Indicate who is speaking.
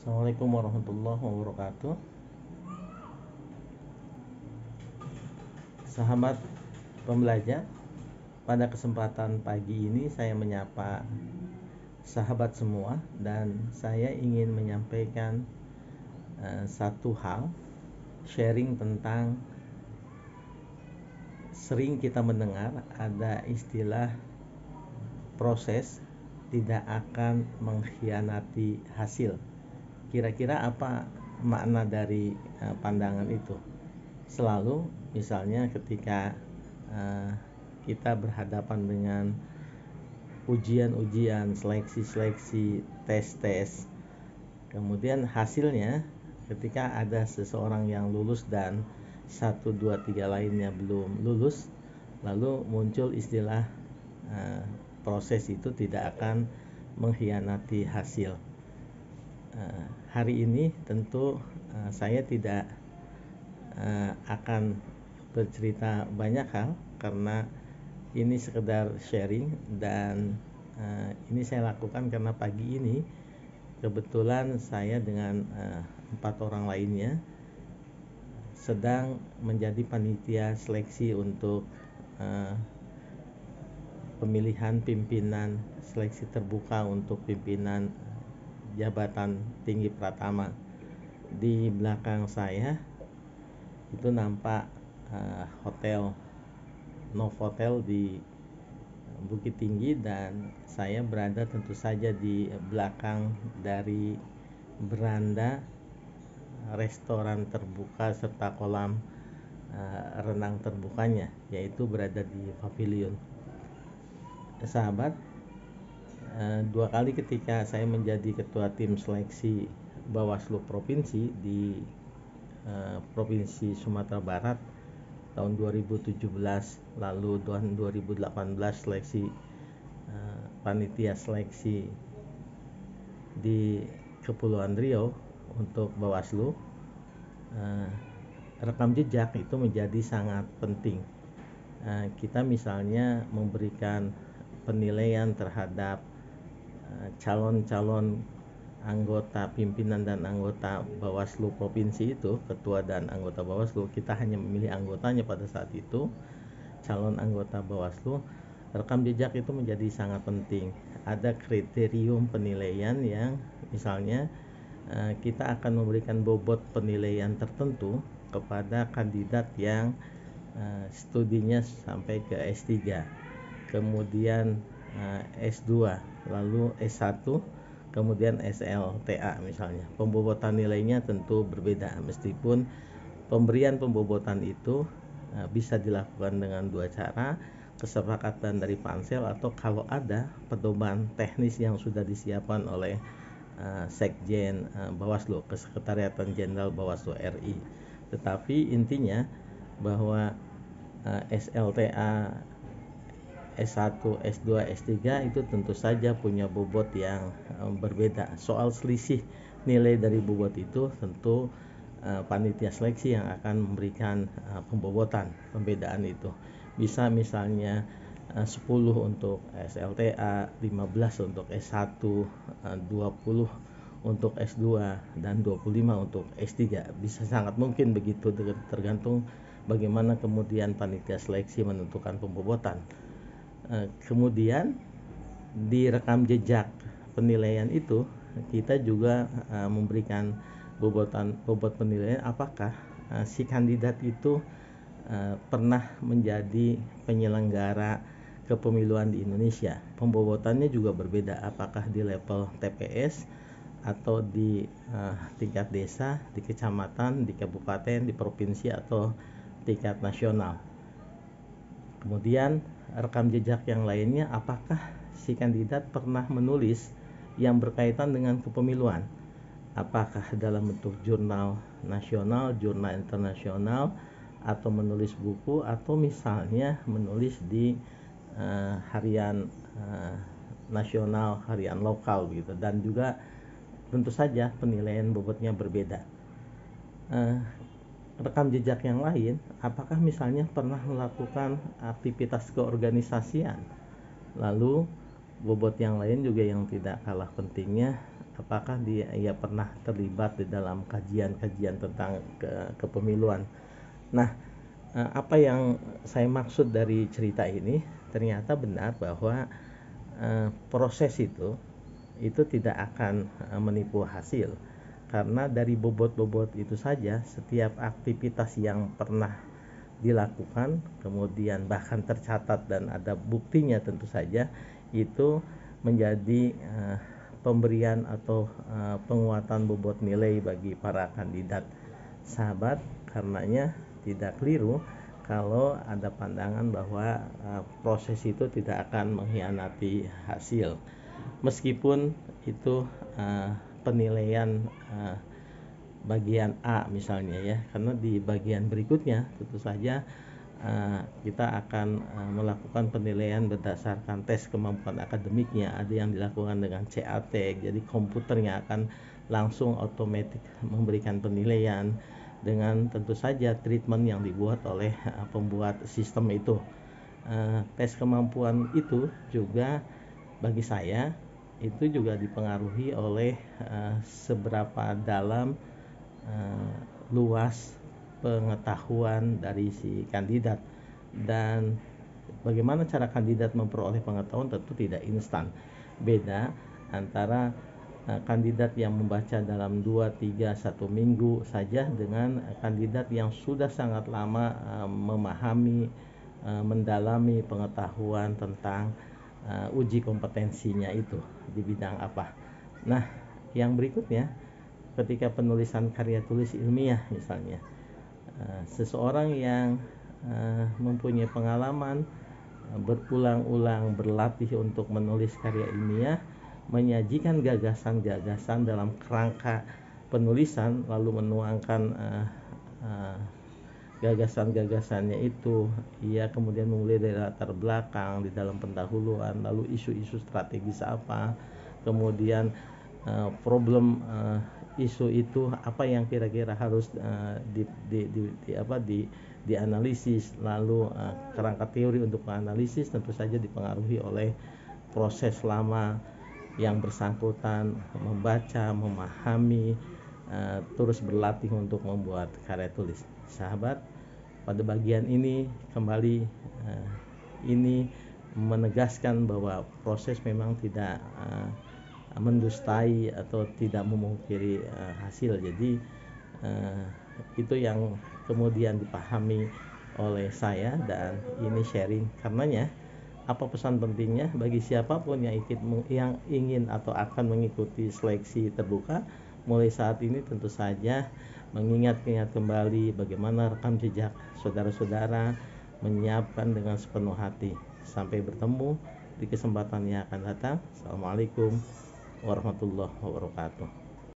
Speaker 1: Assalamualaikum warahmatullahi wabarakatuh. Sahabat pembelajar, pada kesempatan pagi ini saya menyapa sahabat semua dan saya ingin menyampaikan satu hal, sharing tentang sering kita mendengar ada istilah proses tidak akan mengkhianati hasil. Kira-kira apa makna dari pandangan itu? Selalu misalnya ketika kita berhadapan dengan ujian-ujian, seleksi-seleksi, tes-tes, kemudian hasilnya ketika ada seseorang yang lulus dan 1, 2, 3 lainnya belum lulus, lalu muncul istilah proses itu tidak akan mengkhianati hasil. Hari ini tentu saya tidak akan bercerita banyak hal karena ini sekedar sharing dan ini saya lakukan karena pagi ini kebetulan saya dengan 4 orang lainnya sedang menjadi panitia seleksi untuk pemilihan pimpinan seleksi terbuka untuk pimpinan jabatan tinggi pratama. Di belakang saya itu nampak hotel Novotel di Bukit Tinggi dan saya berada tentu saja di belakang dari beranda restoran terbuka serta kolam renang terbukanya, yaitu berada di pavilion. Sahabat, 2 kali ketika saya menjadi ketua tim seleksi Bawaslu Provinsi di Provinsi Sumatera Barat tahun 2017, lalu tahun 2018 seleksi panitia seleksi di Kepulauan Riau untuk Bawaslu. Rekam jejak itu menjadi sangat penting. Kita misalnya memberikan penilaian terhadap calon-calon anggota pimpinan dan anggota Bawaslu Provinsi itu, ketua dan anggota Bawaslu, kita hanya memilih anggotanya pada saat itu, calon anggota Bawaslu. Rekam jejak itu menjadi sangat penting. Ada kriterium penilaian yang misalnya kita akan memberikan bobot penilaian tertentu kepada kandidat yang studinya sampai ke S3, kemudian S2, lalu S1, kemudian SLTA misalnya. Pembobotan nilainya tentu berbeda, meskipun pemberian pembobotan itu bisa dilakukan dengan 2 cara, kesepakatan dari pansel atau kalau ada pedoman teknis yang sudah disiapkan oleh Sekjen Bawaslu, Kesekretariatan Jenderal Bawaslu RI. Tetapi intinya bahwa SLTA, S1, S2, S3 itu tentu saja punya bobot yang berbeda. Soal selisih nilai dari bobot itu tentu panitia seleksi yang akan memberikan pembobotan pembedaan itu. Bisa misalnya 10 untuk SLTA, 15 untuk S1, 20 untuk S2 dan 25 untuk S3. Bisa sangat mungkin begitu, tergantung bagaimana kemudian panitia seleksi menentukan pembobotan. Kemudian di rekam jejak penilaian itu kita juga memberikan bobot penilaian apakah si kandidat itu pernah menjadi penyelenggara kepemiluan di Indonesia. Pembobotannya juga berbeda, apakah di level TPS atau di tingkat desa, di kecamatan, di kabupaten, di provinsi atau tingkat nasional. Kemudian rekam jejak yang lainnya, apakah si kandidat pernah menulis yang berkaitan dengan kepemiluan, apakah dalam bentuk jurnal nasional, jurnal internasional, atau menulis buku, atau misalnya menulis di harian nasional, harian lokal gitu. Dan juga tentu saja penilaian bobotnya berbeda. Rekam jejak yang lain, apakah misalnya pernah melakukan aktivitas keorganisasian. Lalu bobot yang lain juga yang tidak kalah pentingnya, apakah ia pernah terlibat di dalam kajian-kajian tentang kepemiluan. Nah, apa yang saya maksud dari cerita ini, ternyata benar bahwa proses itu tidak akan menipu hasil, karena dari bobot-bobot itu saja setiap aktivitas yang pernah dilakukan kemudian bahkan tercatat dan ada buktinya, tentu saja itu menjadi pemberian atau penguatan bobot nilai bagi para kandidat. Sahabat, karenanya tidak keliru kalau ada pandangan bahwa proses itu tidak akan mengkhianati hasil, meskipun itu penilaian bagian A misalnya ya, karena di bagian berikutnya tentu saja kita akan melakukan penilaian berdasarkan tes kemampuan akademiknya. Ada yang dilakukan dengan CAT, jadi komputernya akan langsung otomatis memberikan penilaian dengan tentu saja treatment yang dibuat oleh pembuat sistem itu. Tes kemampuan itu juga bagi saya itu juga dipengaruhi oleh seberapa dalam luas pengetahuan dari si kandidat, dan bagaimana cara kandidat memperoleh pengetahuan tentu tidak instan. Beda antara kandidat yang membaca dalam 2-3 1 minggu saja dengan kandidat yang sudah sangat lama memahami, mendalami pengetahuan tentang uji kompetensinya itu di bidang apa. Nah, yang berikutnya ketika penulisan karya tulis ilmiah misalnya, seseorang yang mempunyai pengalaman berulang-ulang berlatih untuk menulis karya ilmiah, menyajikan gagasan-gagasan dalam kerangka penulisan, lalu menuangkan gagasan-gagasannya itu, ia kemudian memulai dari latar belakang di dalam pendahuluan, lalu isu-isu strategis apa, kemudian problem isu itu apa yang kira-kira harus dianalisis, lalu kerangka teori untuk menganalisis tentu saja dipengaruhi oleh proses lama yang bersangkutan membaca, memahami, terus berlatih untuk membuat karya tulis. Sahabat, pada bagian ini kembali ini menegaskan bahwa proses memang tidak mendustai atau tidak memungkiri hasil. Jadi itu yang kemudian dipahami oleh saya, dan ini sharing. Karenanya apa pesan pentingnya bagi siapapun yang ingin atau akan mengikuti seleksi terbuka mulai saat ini, tentu saja mengingat-ingat kembali bagaimana rekam jejak saudara-saudara, menyiapkan dengan sepenuh hati. Sampai bertemu di kesempatan yang akan datang. Assalamualaikum warahmatullahi wabarakatuh.